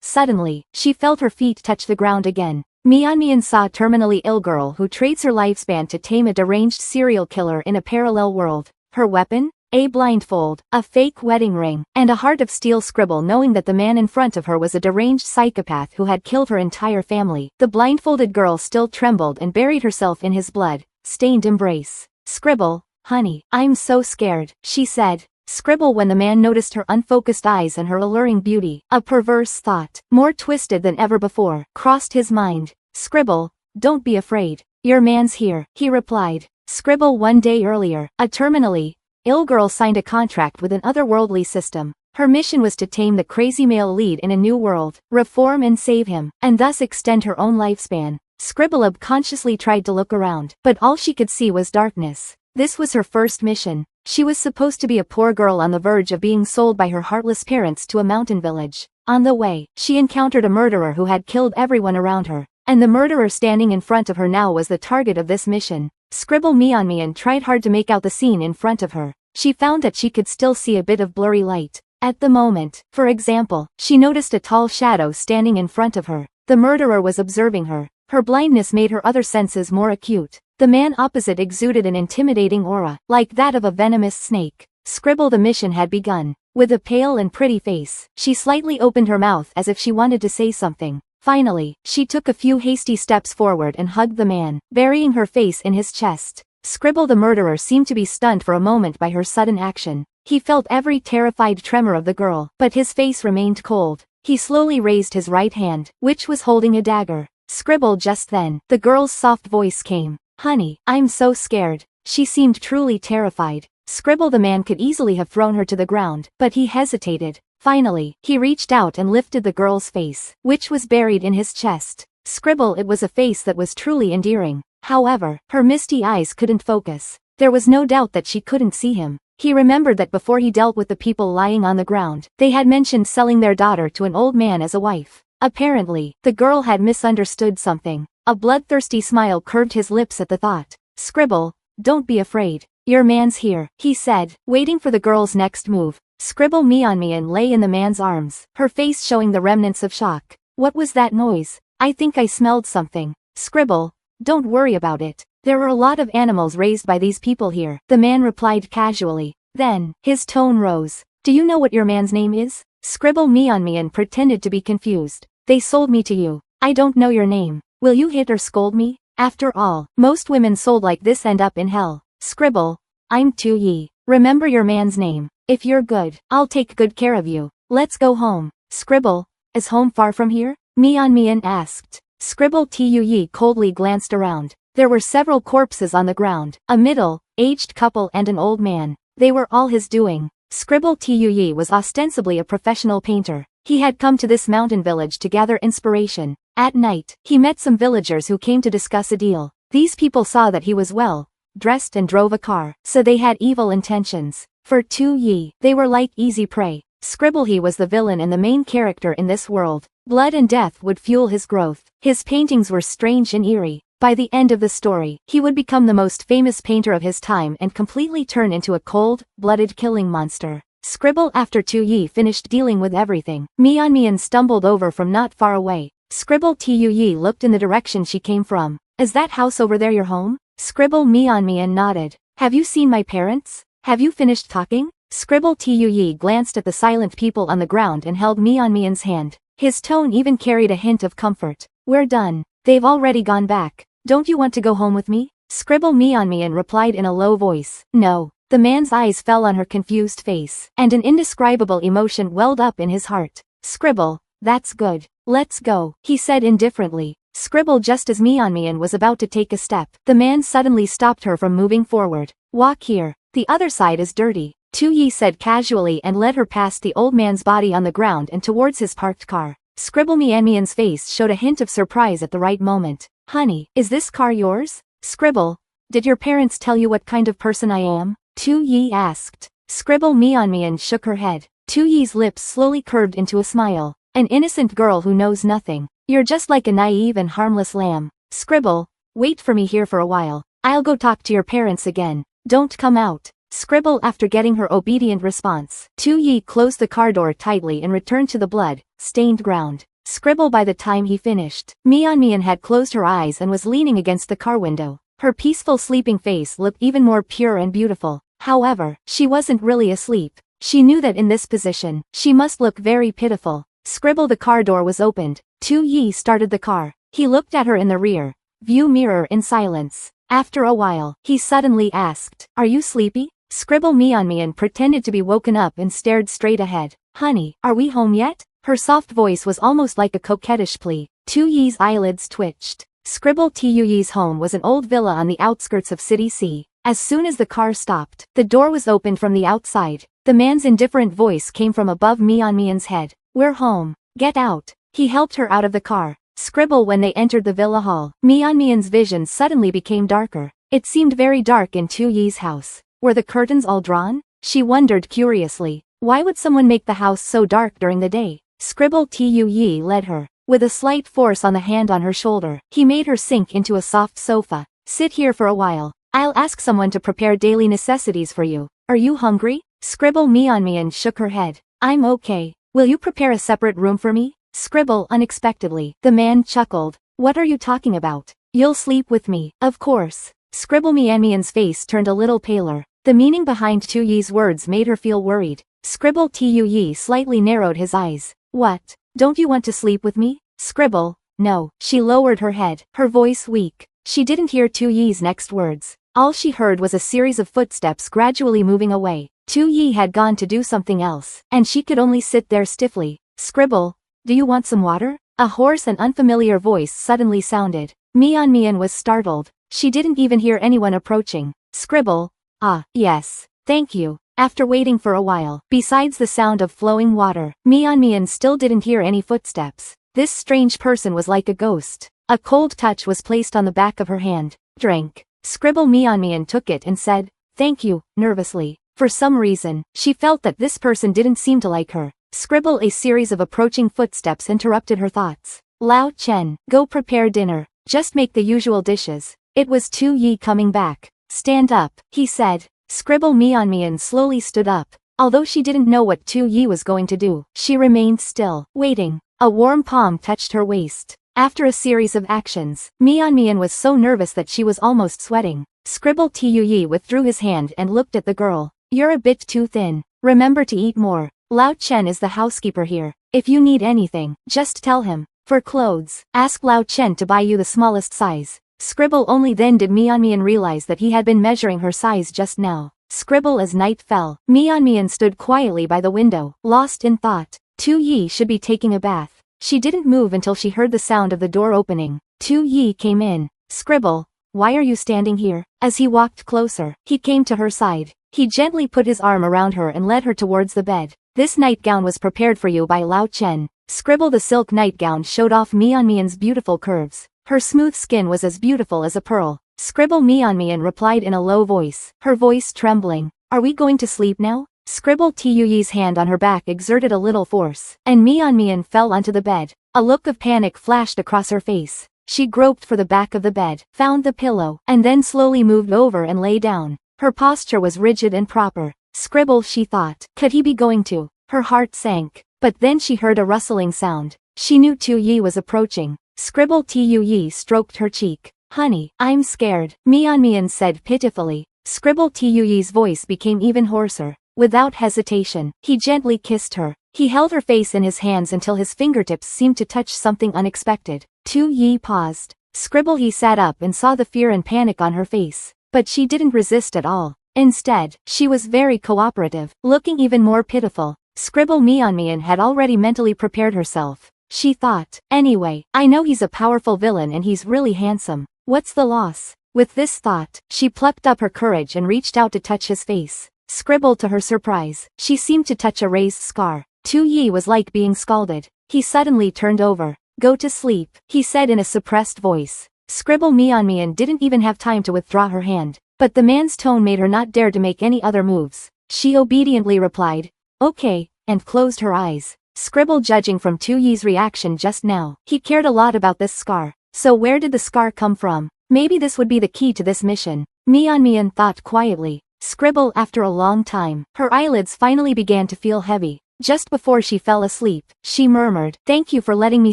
Suddenly, she felt her feet touch the ground again. Mian saw a terminally ill girl who trades her lifespan to tame a deranged serial killer in a parallel world. Her weapon? A blindfold, a fake wedding ring, and a heart of steel scribble knowing that the man in front of her was a deranged psychopath who had killed her entire family. The blindfolded girl still trembled and buried herself in his blood-stained embrace. Scribble, honey, I'm so scared, she said. Scribble when the man noticed her unfocused eyes and her alluring beauty. A perverse thought, more twisted than ever before, crossed his mind. Scribble, don't be afraid. Your man's here, he replied. Scribble one day earlier, a terminally ill girl signed a contract with an otherworldly system. Her mission was to tame the crazy male lead in a new world, reform and save him, and thus extend her own lifespan. Scribble subconsciously tried to look around, but all she could see was darkness. This was her first mission. She was supposed to be a poor girl on the verge of being sold by her heartless parents to a mountain village. On the way, she encountered a murderer who had killed everyone around her, and the murderer standing in front of her now was the target of this mission. Scribble Mian tried hard to make out the scene in front of her. She found that she could still see a bit of blurry light. At the moment, for example, she noticed a tall shadow standing in front of her. The murderer was observing her. Her blindness made her other senses more acute. The man opposite exuded an intimidating aura, like that of a venomous snake. Scribble the mission had begun. With a pale and pretty face, she slightly opened her mouth as if she wanted to say something. Finally, she took a few hasty steps forward and hugged the man, burying her face in his chest. Scribble the murderer seemed to be stunned for a moment by her sudden action. He felt every terrified tremor of the girl, but his face remained cold. He slowly raised his right hand, which was holding a dagger. Scribble just then, the girl's soft voice came. Honey, I'm so scared. She seemed truly terrified. Scribble the man could easily have thrown her to the ground, but he hesitated. Finally, he reached out and lifted the girl's face, which was buried in his chest. Scribble it was a face that was truly endearing. However, her misty eyes couldn't focus. There was no doubt that she couldn't see him. He remembered that before he dealt with the people lying on the ground, they had mentioned selling their daughter to an old man as a wife. Apparently, the girl had misunderstood something. A bloodthirsty smile curved his lips at the thought. Scribble, don't be afraid. Your man's here, he said, waiting for the girl's next move. Scribble Mian lay in the man's arms, her face showing the remnants of shock. What was that noise? I think I smelled something. Scribble, don't worry about it. There are a lot of animals raised by these people here, the man replied casually. Then, his tone rose. Do you know what your man's name is? Scribble Mian pretended to be confused. They sold me to you. I don't know your name. Will you hit or scold me? After all, most women sold like this end up in hell. Scribble, I'm Tu Yi. Remember your man's name. If you're good, I'll take good care of you. Let's go home. Scribble, is home far from here? Mian asked. Scribble Tui coldly glanced around. There were several corpses on the ground, a middle-aged couple and an old man. They were all his doing. Scribble Tui was ostensibly a professional painter. He had come to this mountain village to gather inspiration. At night, he met some villagers who came to discuss a deal. These people saw that he was well dressed and drove a car, so they had evil intentions. For Tu Yi, they were like easy prey. Scribble he was the villain and the main character in this world. Blood and death would fuel his growth. His paintings were strange and eerie. By the end of the story, he would become the most famous painter of his time and completely turn into a cold-blooded killing monster. Scribble after Tu Yi finished dealing with everything, Mian stumbled over from not far away. Scribble Tui looked in the direction she came from. Is that house over there your home? Scribble Mian nodded. Have you seen my parents? Have you finished talking? Scribble Tui glanced at the silent people on the ground and held Mian's hand. His tone even carried a hint of comfort. We're done. They've already gone back. Don't you want to go home with me? Scribble Mian replied in a low voice. No. The man's eyes fell on her confused face, and an indescribable emotion welled up in his heart. Scribble, that's good. Let's go, he said indifferently. Scribble just as Mian was about to take a step, the man suddenly stopped her from moving forward. Walk here. The other side is dirty. Tu Yi said casually and led her past the old man's body on the ground and towards his parked car. Scribble Mian's face showed a hint of surprise at the right moment. Honey, is this car yours? Scribble, did your parents tell you what kind of person I am? Tu Yi asked. Scribble Mian shook her head. Tu Yi's lips slowly curved into a smile. An innocent girl who knows nothing. You're just like a naive and harmless lamb. Scribble, wait for me here for a while. I'll go talk to your parents again. Don't come out. Scribble after getting her obedient response. Tu Yi closed the car door tightly and returned to the blood-stained ground. Scribble. By the time he finished, Mian had closed her eyes and was leaning against the car window. Her peaceful sleeping face looked even more pure and beautiful. However, she wasn't really asleep. She knew that in this position, she must look very pitiful. Scribble. The car door was opened. Tu Yi started the car. He looked at her in the rear view mirror in silence. After a while, he suddenly asked, "Are you sleepy?" Scribble. Mian pretended to be woken up and stared straight ahead. "Honey, are we home yet?" Her soft voice was almost like a coquettish plea. Tu Yi's eyelids twitched. Scribble. Tu Yi's home was an old villa on the outskirts of City C. As soon as the car stopped, the door was opened from the outside. The man's indifferent voice came from above Mian's head. "We're home. Get out." He helped her out of the car. Scribble. When they entered the villa hall, Mian's vision suddenly became darker. It seemed very dark in Tu Yi's house. Were the curtains all drawn? She wondered curiously. Why would someone make the house so dark during the day? Scribble. Tu Yi led her. With a slight force on the hand on her shoulder, he made her sink into a soft sofa. "Sit here for a while. I'll ask someone to prepare daily necessities for you. Are you hungry?" Scribble. Mian shook her head. "I'm okay. Will you prepare a separate room for me?" Scribble. Unexpectedly, the man chuckled. "What are you talking about? You'll sleep with me, of course." Scribble. Mian's face turned a little paler. The meaning behind Tu Yi's words made her feel worried. Scribble. Tu Yi slightly narrowed his eyes. "What? Don't you want to sleep with me?" Scribble. "No." She lowered her head, her voice weak. She didn't hear Tu Yi's next words. All she heard was a series of footsteps gradually moving away. Tu Yi had gone to do something else, and she could only sit there stiffly. "Scribble, do you want some water?" A hoarse and unfamiliar voice suddenly sounded. Mian was startled. She didn't even hear anyone approaching. Scribble. "Ah, yes. Thank you." After waiting for a while, besides the sound of flowing water, Mian still didn't hear any footsteps. This strange person was like a ghost. A cold touch was placed on the back of her hand. "Drink." Scribble. Mian took it and said, "Thank you," nervously. For some reason, she felt that this person didn't seem to like her. Scribble. A series of approaching footsteps interrupted her thoughts. "Lao Chen, go prepare dinner. Just make the usual dishes." It was Tu Yi coming back. "Stand up," he said. Scribble. Mian slowly stood up. Although she didn't know what Tu Yi was going to do, she remained still, waiting. A warm palm touched her waist. After a series of actions, Mian was so nervous that she was almost sweating. Scribble. Tu Yi withdrew his hand and looked at the girl. "You're a bit too thin. Remember to eat more. Lao Chen is the housekeeper here. If you need anything, just tell him. For clothes, ask Lao Chen to buy you the smallest size." Scribble. Only then did Mian realize that he had been measuring her size just now. Scribble. As night fell, Mian stood quietly by the window, lost in thought. Tu Yi should be taking a bath. She didn't move until she heard the sound of the door opening. Tu Yi came in. "Scribble, why are you standing here?" As he walked closer, he came to her side. He gently put his arm around her and led her towards the bed. "This nightgown was prepared for you by Lao Chen." Scribble. The silk nightgown showed off Mian's beautiful curves. Her smooth skin was as beautiful as a pearl. Scribble. Mian replied in a low voice, her voice trembling. "Are we going to sleep now?" Scribble. Tu Yi's hand on her back exerted a little force, and Mian fell onto the bed. A look of panic flashed across her face. She groped for the back of the bed, found the pillow, and then slowly moved over and lay down. Her posture was rigid and proper. Scribble, she thought. Could he be going to? Her heart sank. But then she heard a rustling sound. She knew Tu Yi was approaching. Scribble. Tu Yi stroked her cheek. "Honey, I'm scared," Mian said pitifully. Scribble. Tu Yi's voice became even hoarser. Without hesitation, he gently kissed her. He held her face in his hands until his fingertips seemed to touch something unexpected. Tu Yi paused. Scribble. He sat up and saw the fear and panic on her face. But she didn't resist at all. Instead, she was very cooperative, looking even more pitiful. Scribble. Mian had already mentally prepared herself. She thought, anyway, I know he's a powerful villain and he's really handsome. What's the loss? With this thought, she plucked up her courage and reached out to touch his face. Scribble. To her surprise, she seemed to touch a raised scar. Tu Yi was like being scalded. He suddenly turned over. "Go to sleep," he said in a suppressed voice. Scribble. Mian didn't even have time to withdraw her hand. But the man's tone made her not dare to make any other moves. She obediently replied, "Okay," and closed her eyes. Scribble. Judging from Tu Yi's reaction just now, he cared a lot about this scar. So where did the scar come from? Maybe this would be the key to this mission. Mian thought quietly. Scribble. After a long time, her eyelids finally began to feel heavy. Just before she fell asleep, she murmured, "Thank you for letting me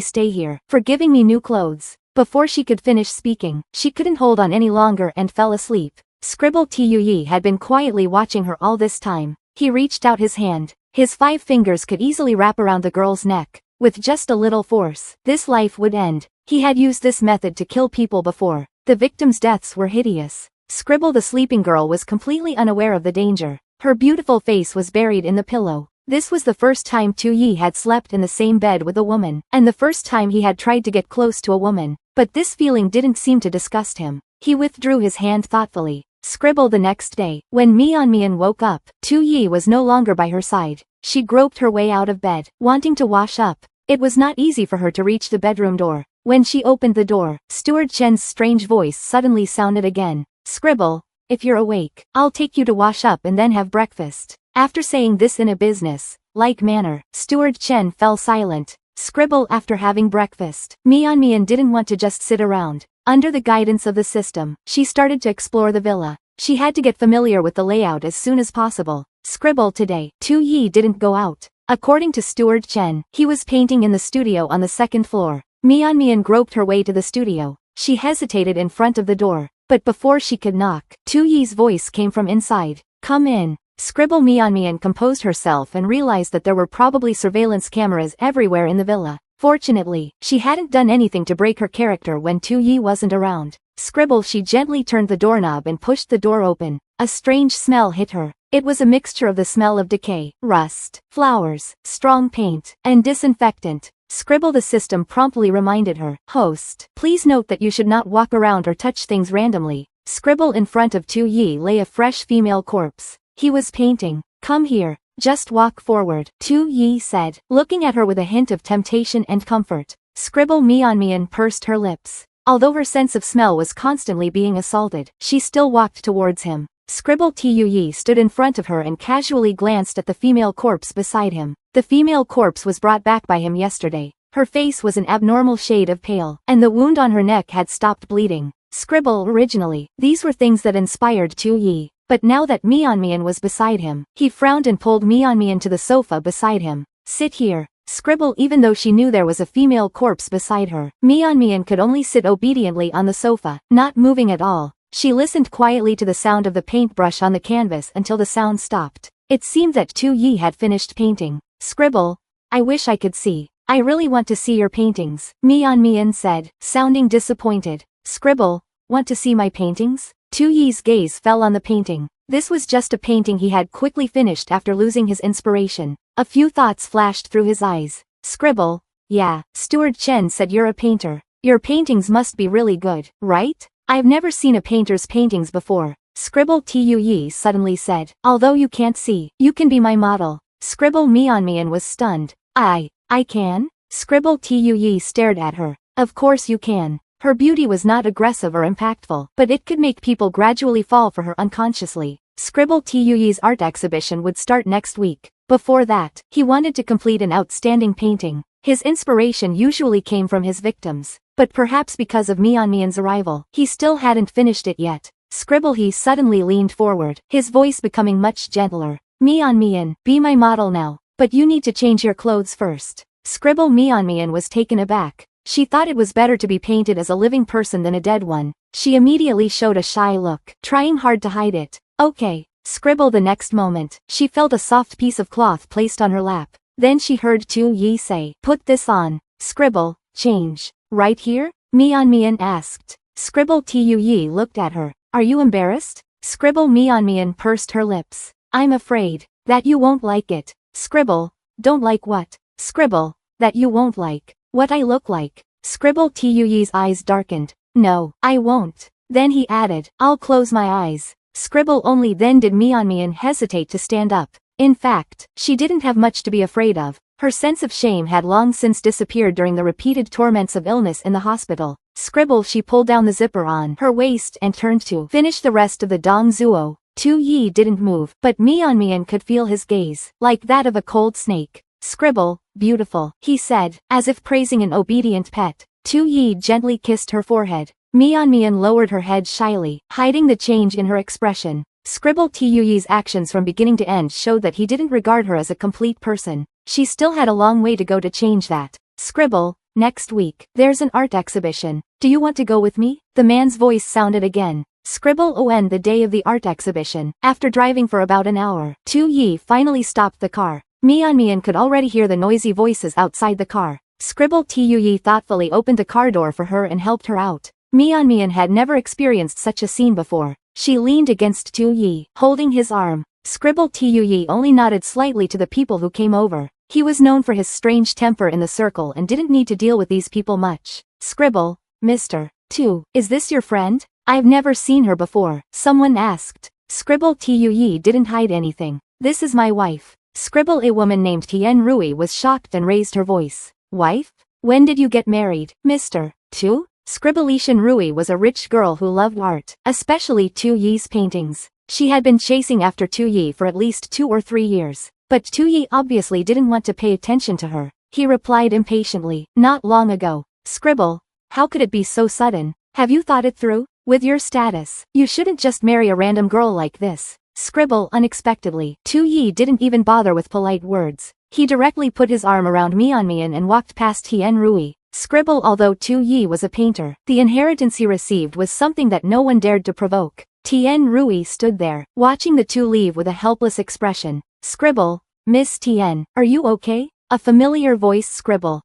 stay here, for giving me new clothes." Before she could finish speaking, she couldn't hold on any longer and fell asleep. Scribble Tue had been quietly watching her all this time. He reached out his hand. His 5 fingers could easily wrap around the girl's neck. With just a little force, this life would end. He had used this method to kill people before. The victims' deaths were hideous. Scribble the sleeping girl was completely unaware of the danger. Her beautiful face was buried in the pillow. This was the first time Tue had slept in the same bed with a woman, and the first time he had tried to get close to a woman. But this feeling didn't seem to disgust him. He withdrew his hand thoughtfully. Scribble the next day, when Mian woke up, Tue was no longer by her side. She groped her way out of bed, wanting to wash up. It was not easy for her to reach the bedroom door. When she opened the door, Steward Chen's strange voice suddenly sounded again. "Scribble, if you're awake, I'll take you to wash up and then have breakfast." After saying this in a business-like manner, Steward Chen fell silent. Scribble after having breakfast. Mian didn't want to just sit around. Under the guidance of the system, she started to explore the villa. She had to get familiar with the layout as soon as possible. Scribble today, Tue didn't go out. According to Steward Chen, he was painting in the studio on the 2nd floor. Mian groped her way to the studio. She hesitated in front of the door, but before she could knock, Tuye's voice came from inside. "Come in." Scribble Mian composed herself and realized that there were probably surveillance cameras everywhere in the villa. Fortunately, she hadn't done anything to break her character when Tue wasn't around. Scribble she gently turned the doorknob and pushed the door open. A strange smell hit her. It was a mixture of the smell of decay, rust, flowers, strong paint, and disinfectant. Scribble the system promptly reminded her, "Host, please note that you should not walk around or touch things randomly." Scribble in front of Tue lay a fresh female corpse. He was painting. "Come here, just walk forward," Tue said, looking at her with a hint of temptation and comfort. Scribble Mian pursed her lips. Although her sense of smell was constantly being assaulted, she still walked towards him. Scribble Tue stood in front of her and casually glanced at the female corpse beside him. The female corpse was brought back by him yesterday. Her face was an abnormal shade of pale, and the wound on her neck had stopped bleeding. Scribble originally, these were things that inspired Tue. But now that Mian was beside him, he frowned and pulled Mian to the sofa beside him. "Sit here." Scribble even though she knew there was a female corpse beside her, Mian could only sit obediently on the sofa, not moving at all. She listened quietly to the sound of the paintbrush on the canvas until the sound stopped. It seemed that Tue had finished painting. "Scribble, I wish I could see. I really want to see your paintings," Mian said, sounding disappointed. "Scribble, want to see my paintings?" Tuye's gaze fell on the painting. This was just a painting he had quickly finished after losing his inspiration. A few thoughts flashed through his eyes. "Scribble, yeah, Steward Chen said you're a painter. Your paintings must be really good, right? I've never seen a painter's paintings before." Scribble Tue suddenly said, "Although you can't see, you can be my model." Scribble Mian was stunned. I can?" Scribble Tue stared at her. "Of course you can." Her beauty was not aggressive or impactful, but it could make people gradually fall for her unconsciously. Scribble Tuye's art exhibition would start next week. Before that, he wanted to complete an outstanding painting. His inspiration usually came from his victims, but perhaps because of Mian's arrival, he still hadn't finished it yet. Scribble he suddenly leaned forward, his voice becoming much gentler. Mian, be my model now, but you need to change your clothes first." Scribble Mian was taken aback. She thought it was better to be painted as a living person than a dead one. She immediately showed a shy look, trying hard to hide it. "Okay." Scribble the next moment, she felt a soft piece of cloth placed on her lap. Then she heard Tue say, "Put this on." Scribble, "Change. Right here?" Mian asked. Scribble Tue looked at her. "Are you embarrassed?" Scribble Mian pursed her lips. "I'm afraid that you won't like it." Scribble, "Don't like what?" Scribble, "That you won't like what I look like." Scribble Tuye's eyes darkened. "No, I won't." Then he added, "I'll close my eyes." Scribble only then did Mian hesitate to stand up. In fact, she didn't have much to be afraid of. Her sense of shame had long since disappeared during the repeated torments of illness in the hospital. Scribble she pulled down the zipper on her waist and turned to finish the rest of the Dong Zuo. Tue didn't move, but Mian could feel his gaze, like that of a cold snake. "Scribble, beautiful," he said, as if praising an obedient pet. Tue gently kissed her forehead. Mian lowered her head shyly, hiding the change in her expression. Scribble Tuye's actions from beginning to end showed that he didn't regard her as a complete person. She still had a long way to go to change that. Scribble, next week, there's an art exhibition. Do you want to go with me? The man's voice sounded again. Scribble on the day of the art exhibition. After driving for about an hour, Tu Yi finally stopped the car. Mian could already hear the noisy voices outside the car. Scribble Tu Yi thoughtfully opened the car door for her and helped her out. Mian had never experienced such a scene before. She leaned against Tu Yi, holding his arm. Scribble Tu Yi only nodded slightly to the people who came over. He was known for his strange temper in the circle and didn't need to deal with these people much. Scribble, Mr. Tu, is this your friend? I've never seen her before, someone asked. Scribble Tu Yi didn't hide anything. This is my wife. Scribble, a woman named Tian Rui, was shocked and raised her voice. Wife? When did you get married, Mr. Tu? Scribbletion Rui was a rich girl who loved art, especially Tu Yi's paintings. She had been chasing after Tu Yi for at least 2 or 3 years. But Tu Yi obviously didn't want to pay attention to her. He replied impatiently, not long ago. Scribble, how could it be so sudden? Have you thought it through? With your status, you shouldn't just marry a random girl like this. Scribble, unexpectedly. Tu Yi didn't even bother with polite words. He directly put his arm around Mian and walked past Tian Rui. Scribble, although Tu Yi was a painter, the inheritance he received was something that no one dared to provoke. Tian Rui stood there, watching the two leave with a helpless expression. Scribble, Miss Tian, are you okay? A familiar voice. Scribble,